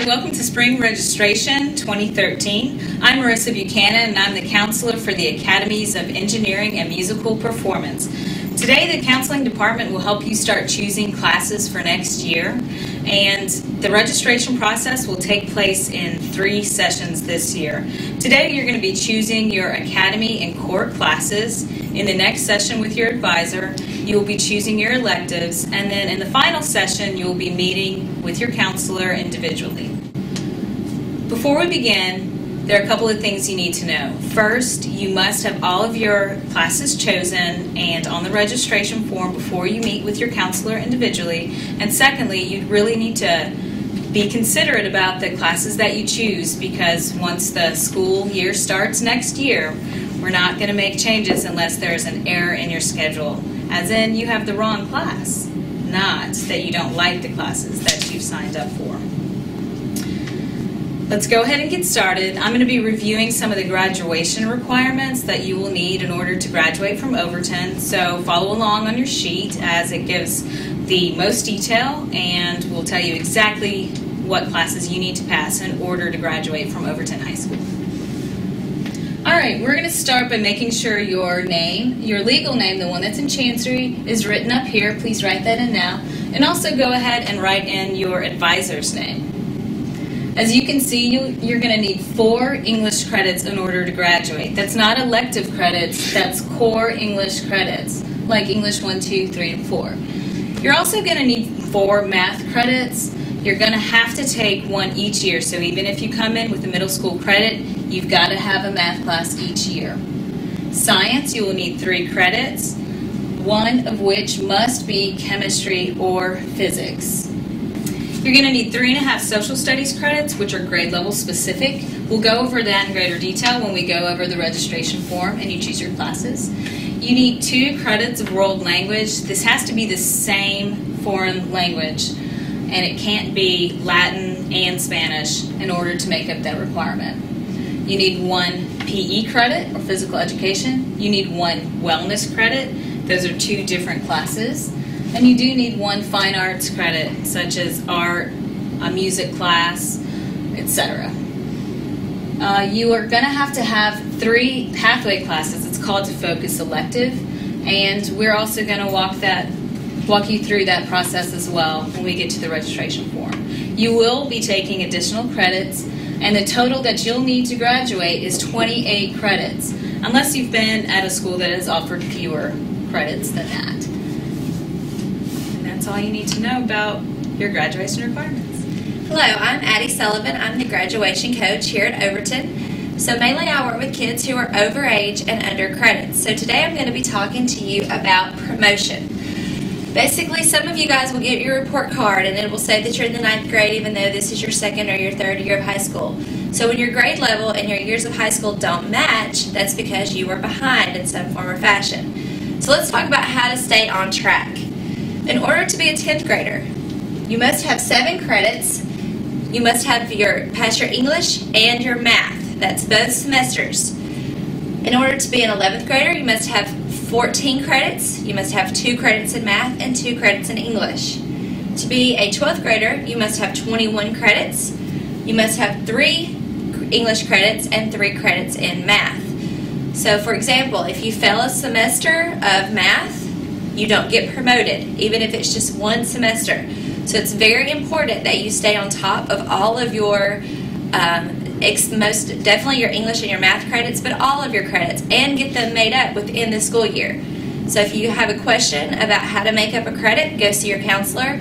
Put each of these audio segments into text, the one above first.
welcome to Spring Registration 2013. I'm Marissa Buchanan, and I'm the counselor for the Academies of Engineering and Musical Performance. Today, the counseling department will help you start choosing classes for next year, and the registration process will take place in 3 sessions this year. Today, you're going to be choosing your academy and core classes. In the next session with your advisor, you will be choosing your electives, and then in the final session, you will be meeting with your counselor individually. Before we begin, there are a couple of things you need to know. First, you must have all of your classes chosen and on the registration form before you meet with your counselor individually. And secondly, you really need to be considerate about the classes that you choose, because once the school year starts next year, we're not going to make changes unless there's an error in your schedule, as in you have the wrong class, not that you don't like the classes that you've signed up for. Let's go ahead and get started. I'm going to be reviewing some of the graduation requirements that you will need in order to graduate from Overton, so follow along on your sheet as it gives the most detail and will tell you exactly what classes you need to pass in order to graduate from Overton High School. Alright, we're going to start by making sure your name, your legal name, the one that's in Chancery, is written up here. Please write that in now. And also go ahead and write in your advisor's name. As you can see, you're going to need 4 English credits in order to graduate. That's not elective credits, that's core English credits, like English 1, 2, 3, and 4. You're also going to need 4 math credits. You're going to have to take 1 each year, so even if you come in with a middle school credit, you've got to have a math class each year. Science, you will need 3 credits, 1 of which must be chemistry or physics. You're going to need 3.5 social studies credits, which are grade level specific. We'll go over that in greater detail when we go over the registration form and you choose your classes. You need 2 credits of world language. This has to be the same foreign language, and it can't be Latin and Spanish in order to make up that requirement. You need 1 PE credit, or physical education. You need 1 wellness credit. Those are 2 different classes. And you do need 1 fine arts credit, such as art, a music class, etc. You are going to have 3 pathway classes. It's called to focus elective, and we're also going to walk you through that process as well when we get to the registration form. You will be taking additional credits, and the total that you'll need to graduate is 28 credits, unless you've been at a school that has offered fewer credits than that. That's all you need to know about your graduation requirements. Hello, I'm Addie Sullivan. I'm the graduation coach here at Overton. So mainly I work with kids who are over age and under credits. So today I'm going to be talking to you about promotion. Basically, some of you guys will get your report card and it will say that you're in the 9th grade even though this is your 2nd or your 3rd year of high school. So when your grade level and your years of high school don't match, that's because you were behind in some form or fashion. So let's talk about how to stay on track. In order to be a 10th grader, you must have 7 credits. You must have pass your English and your math. That's both semesters. In order to be an 11th grader, you must have 14 credits. You must have 2 credits in math and 2 credits in English. To be a 12th grader, you must have 21 credits. You must have 3 English credits and 3 credits in math. So, for example, if you fail a semester of math, you don't get promoted, even if it's just 1 semester. So it's very important that you stay on top of all of your, most definitely your English and your math credits, but all of your credits, and get them made up within the school year. So if you have a question about how to make up a credit, go see your counselor.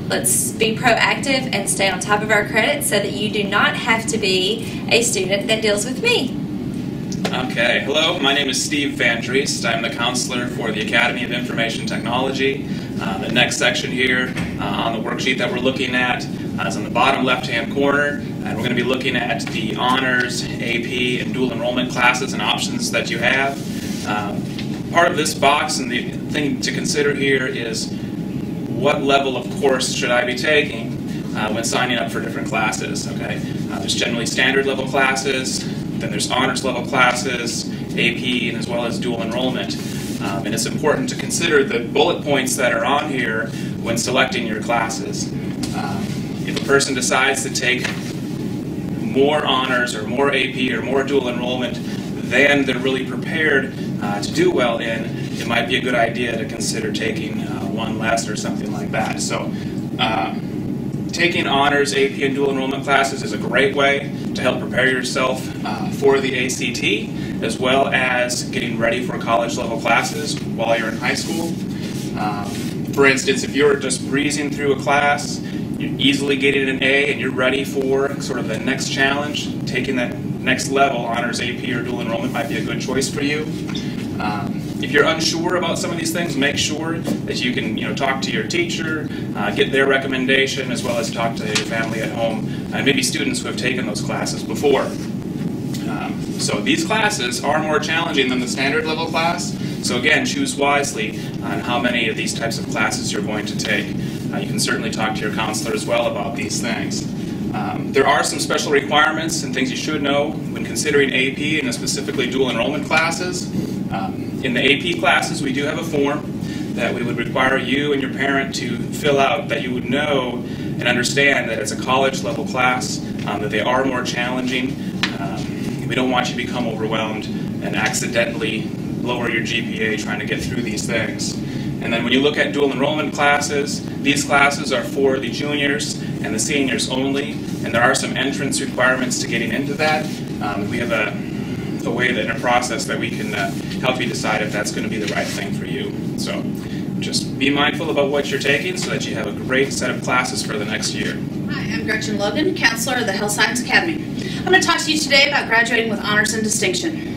Let's be proactive and stay on top of our credits so that you do not have to be a student that deals with me. Okay, hello, my name is Steve Van Driest. I'm the counselor for the Academy of Information Technology. The next section here on the worksheet that we're looking at is on the bottom left-hand corner, and we're going to be looking at the honors, AP, and dual enrollment classes and options that you have. Part of this box and the thing to consider here is what level of course should I be taking when signing up for different classes. Okay, there's generally standard level classes. Then there's honors level classes, AP, and as well as dual enrollment. And it's important to consider the bullet points that are on here when selecting your classes. If a person decides to take more honors or more AP or more dual enrollment than they're really prepared to do well in, it might be a good idea to consider taking one less or something like that. So taking honors, AP, and dual enrollment classes is a great way to help prepare yourself for the ACT, as well as getting ready for college level classes while you're in high school. For instance, if you're just breezing through a class, you're easily getting an A and you're ready for sort of the next challenge, taking that next level, honors, AP, or dual enrollment might be a good choice for you. If you're unsure about some of these things, make sure that you can talk to your teacher, get their recommendation, as well as talk to your family at home, and maybe students who have taken those classes before. So these classes are more challenging than the standard level class. So again, choose wisely on how many of these types of classes you're going to take. You can certainly talk to your counselor as well about these things. There are some special requirements and things you should know when considering AP and specifically dual enrollment classes. In the AP classes, we do have a form that we would require you and your parent to fill out, that you would know and understand that it's a college level class, that they are more challenging. We don't want you to become overwhelmed and accidentally lower your GPA trying to get through these things. And then when you look at dual enrollment classes, these classes are for the juniors and the seniors only, and there are some entrance requirements to getting into that. We have a way that in a process that we can help you decide if that's going to be the right thing for you. So just be mindful about what you're taking so that you have a great set of classes for the next year. Hi, I'm Gretchen Logan, counselor of the Health Science Academy. I'm going to talk to you today about graduating with honors and distinction.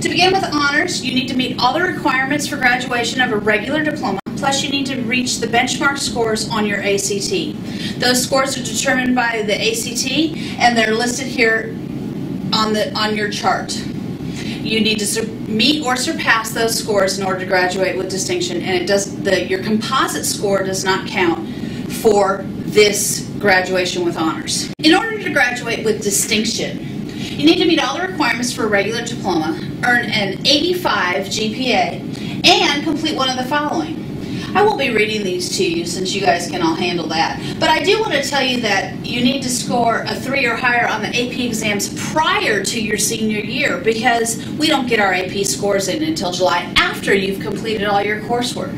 To begin with honors, you need to meet all the requirements for graduation of a regular diploma, plus you need to reach the benchmark scores on your ACT. Those scores are determined by the ACT, and they're listed here on your chart. You need to meet or surpass those scores in order to graduate with distinction, and your composite score does not count for this graduation with honors. In order to graduate with distinction, you need to meet all the requirements for a regular diploma, earn an 85 GPA, and complete one of the following. I won't be reading these to you since you guys can all handle that, but I do want to tell you that you need to score a 3 or higher on the AP exams prior to your senior year, because we don't get our AP scores in until July after you've completed all your coursework.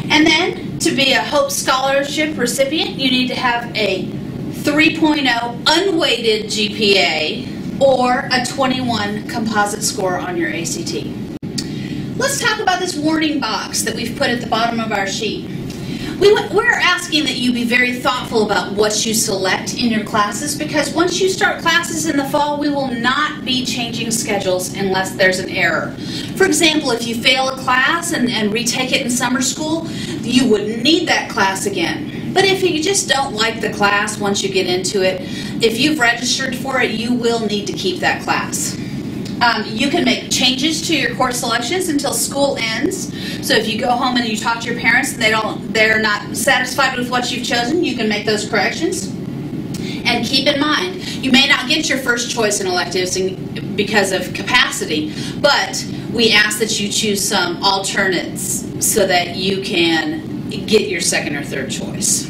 And then, to be a Hope Scholarship recipient, you need to have a 3.0 unweighted GPA or a 21 composite score on your ACT. Let's talk about this warning box that we've put at the bottom of our sheet. We're asking that you be very thoughtful about what you select in your classes, because once you start classes in the fall, we will not be changing schedules unless there's an error. For example, if you fail a class and retake it in summer school, you wouldn't need that class again. But if you just don't like the class once you get into it, if you've registered for it, you will need to keep that class. You can make changes to your course selections until school ends. So if you go home and you talk to your parents and they're not satisfied with what you've chosen, you can make those corrections. And keep in mind, you may not get your first choice in electives because of capacity, but we ask that you choose some alternates so that you can get your second or third choice.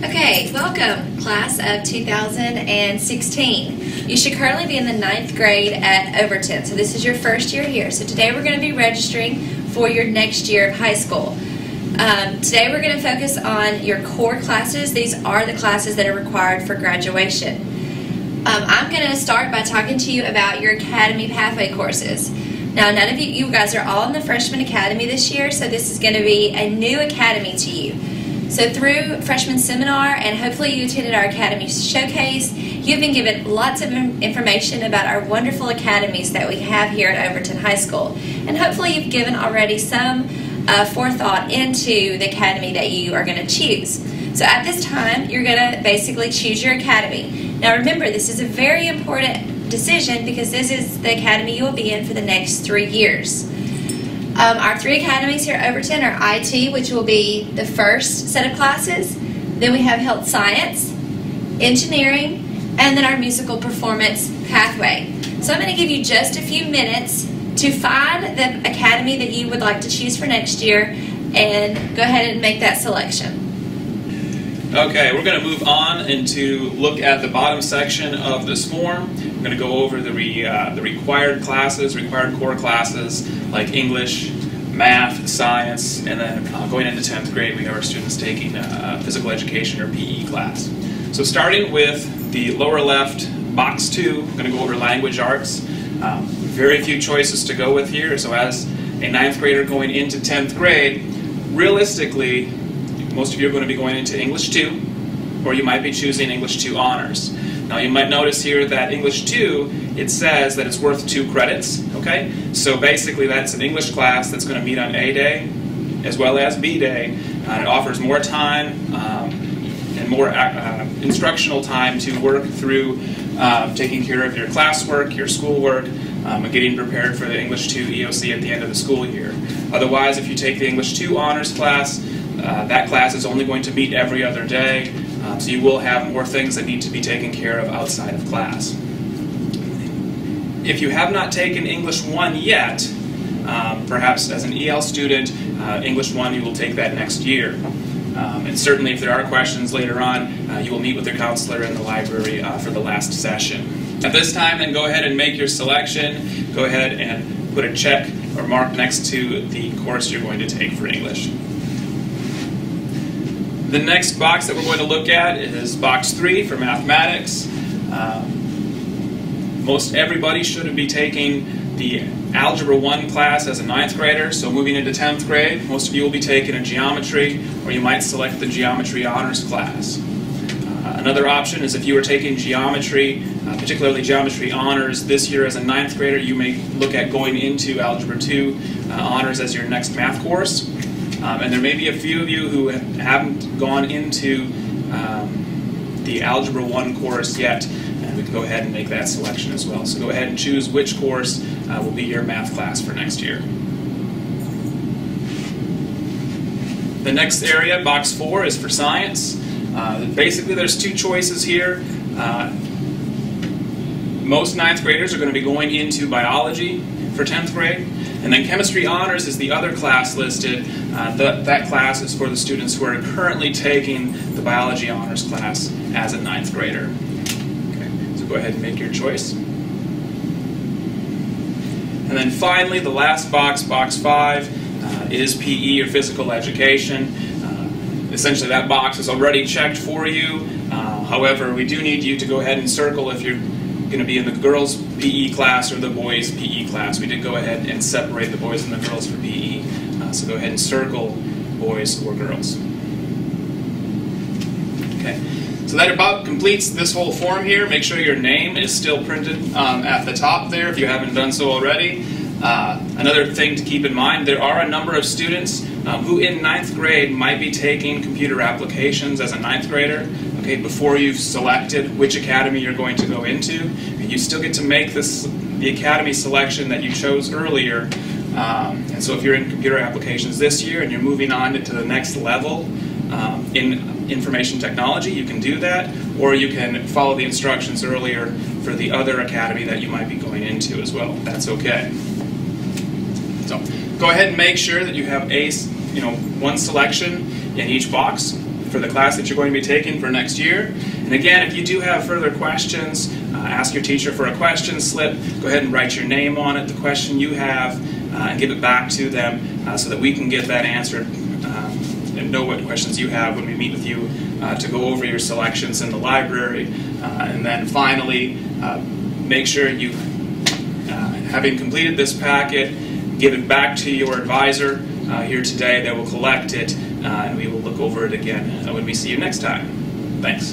Okay, welcome, class of 2016. You should currently be in the 9th grade at Overton, so this is your first year here. So today we're going to be registering for your next year of high school. Today we're going to focus on your core classes. These are the classes that are required for graduation. I'm going to start by talking to you about your Academy Pathway courses. Now, none of you guys are all in the Freshman Academy this year, so this is going to be a new academy to you. So through Freshman Seminar, and hopefully you attended our Academy Showcase, you've been given lots of information about our wonderful academies that we have here at Overton High School. And hopefully you've given already some forethought into the academy that you are going to choose. So at this time, you're going to basically choose your academy. Now remember, this is a very important decision because this is the academy you will be in for the next 3 years. Our 3 academies here at Overton are IT, which will be the first set of classes. Then we have Health Science, Engineering, and then our Musical Performance Pathway. So I'm going to give you just a few minutes to find the academy that you would like to choose for next year and go ahead and make that selection. Okay, we're going to move on and to look at the bottom section of this form. We're going to go over the required classes, required core classes like English, math, science, and then going into 10th grade, we have our students taking physical education or PE class. So starting with the lower left, box 2, we're going to go over language arts. Very few choices to go with here, so as a 9th grader going into 10th grade, realistically, most of you are going to be going into English 2, or you might be choosing English 2 honors. Now you might notice here that English 2, it says that it's worth 2 credits, okay? So basically that's an English class that's going to meet on A day as well as B day, and it offers more time and more instructional time to work through taking care of your classwork, your schoolwork, and getting prepared for the English 2 EOC at the end of the school year. Otherwise, if you take the English 2 honors class, that class is only going to meet every other day, so you will have more things that need to be taken care of outside of class. If you have not taken English 1 yet, perhaps as an EL student, English 1 you will take that next year. And certainly if there are questions later on, you will meet with your counselor in the library for the last session. At this time, then go ahead and make your selection. Go ahead and put a check or mark next to the course you're going to take for English. The next box that we're going to look at is box 3 for mathematics. Most everybody should be taking the Algebra 1 class as a 9th grader, so moving into 10th grade, most of you will be taking a geometry, or you might select the geometry honors class. Another option is if you are taking geometry, particularly geometry honors this year as a 9th grader, you may look at going into Algebra 2 honors as your next math course. And there may be a few of you who haven't gone into the Algebra 1 course yet, and we can go ahead and make that selection as well. So go ahead and choose which course will be your math class for next year. The next area, box 4, is for science. Basically, there's 2 choices here. Most 9th graders are going to be going into biology for 10th grade. And then chemistry honors is the other class listed. That class is for the students who are currently taking the biology honors class as a 9th grader. Okay, so go ahead and make your choice. And then finally, the last box, box 5, is PE or physical education. Essentially, that box is already checked for you. However, we do need you to go ahead and circle if you're going to be in the girls' PE class or the boys' PE class. We did go ahead and separate the boys and the girls for PE. So go ahead and circle boys or girls. Okay. So that about completes this whole form here. Make sure your name is still printed at the top there if you haven't done so already. Another thing to keep in mind, there are a number of students who in 9th grade might be taking computer applications as a 9th grader. Okay, before you've selected which academy you're going to go into, you still get to make the academy selection that you chose earlier. And so if you're in computer applications this year and you're moving on to the next level in information technology, you can do that, or you can follow the instructions earlier for the other academy that you might be going into as well. That's okay. So go ahead and make sure that you have one selection in each box for the class that you're going to be taking for next year. And again, if you do have further questions, ask your teacher for a question slip. Go ahead and write your name on it, the question you have, and give it back to them so that we can get that answered and know what questions you have when we meet with you to go over your selections in the library. And then finally, make sure you, having completed this packet, give it back to your advisor here today. They will collect it, and we will look over it again when we see you next time. Thanks.